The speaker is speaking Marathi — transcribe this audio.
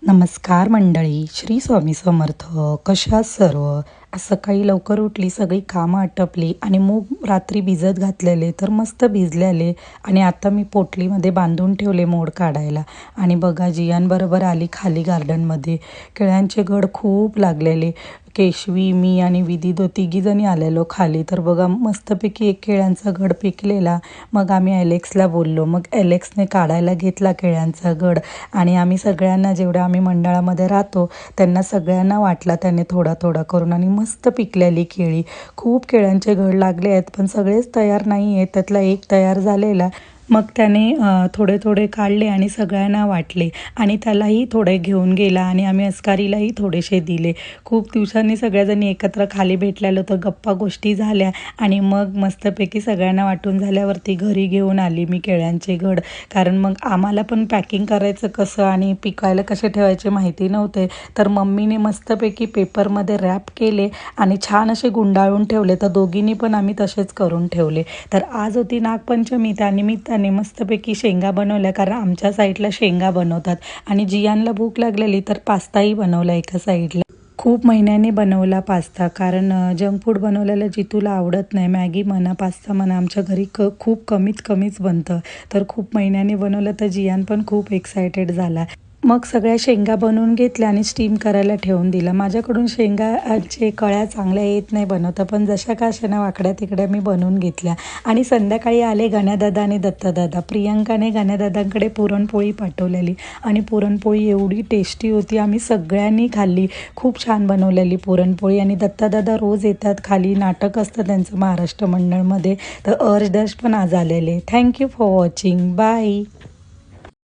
नमस्कार मंडळी, श्री स्वामी समर्थ. कशा सर्व? आज सकाळी लवकर उठली, सगळी कामं आटपली आणि मूग रात्री भिजत घातलेले तर मस्त भिजलेले आणि आता मी पोटलीमध्ये बांधून ठेवले मोड काढायला. आणि बघा जियान बरोबर आली खाली गार्डनमध्ये. केळ्यांचे घड खूप लागलेले. केशवी, मी आणि विधी तिघीजणी आलेलो खाली. तर बघा मस्तपैकी एक केळ्यांचा घड पिकलेला. मग आम्ही ॲलेक्सला बोललो. मग ॲलेक्सने काढायला घेतला केळ्यांचा घड आणि आम्ही सगळ्यांना, जेवढ्या आम्ही मंडळामध्ये राहतो त्यांना सगळ्यांना वाटला त्याने थोडा थोडा करून. आणि मस्त पिकलेली केळी. खूप केळ्यांचे घड लागले आहेत पण सगळेच तयार नाही आहेत. त्यातला एक तयार झालेला. मग त्याने थोडे थोडे काढले आणि सगळ्यांना वाटले आणि त्यालाही थोडे घेऊन गेला आणि आम्ही अस्कारीलाही थोडेसे दिले. खूप दिवसांनी सगळ्याजणी एकत्र खाली भेटलेलो तर गप्पा गोष्टी झाल्या आणि मग मस्तपैकी सगळ्यांना वाटून झाल्यावरती घरी घेऊन आली मी केळ्यांचे घड. कारण मग आम्हाला पण पॅकिंग करायचं कसं आणि पिकायला कसे ठेवायचे माहिती नव्हते. तर मम्मीने मस्तपैकी पेपरमध्ये रॅप केले आणि छान असे गुंडाळून ठेवले. तर दोघींनी पण आम्ही तसेच करून ठेवले. तर आज होती नागपंचमी. त्यानिमित्ताने मस्तपैकी शेंगा बनवल्या, कारण आमच्या साईडला शेंगा बनवतात. आणि जियानला भूक लागलेली तर पास्ताही बनवला एका साईडला. खूप महिन्याने बनवला पास्ता, कारण जंक फूड बनवलेलं जितूला आवडत नाही. मॅगी म्हणा, पास्ता म्हणा, आमच्या घरी खूप कमीच बनतं. तर खूप महिन्याने बनवलं तर जियान पण खूप एक्सायटेड झाला. मग सगळ्या शेंगा बनवून घेतल्या आणि स्टीम करायला ठेवून दिला. माझ्याकडून शेंगाचे कळ्या चांगल्या येत नाही बनवता, पण जशा का अशा वाकड्या तिकड्या मी बनवून घेतल्या. आणि संध्याकाळी आले गण्यादादा आणि दत्तादादा. प्रियंकाने गण्यादादांकडे पुरणपोळी पाठवलेली आणि पुरणपोळी एवढी टेस्टी होती. आम्ही सगळ्यांनी खाल्ली. खूप छान बनवलेली पुरणपोळी. आणि दत्तादादा रोज येतात खाली, नाटक असतं त्यांचं महाराष्ट्र मंडळमध्ये. तर अर्जदर्श पण आज आलेले. Thank you for watching. बाय.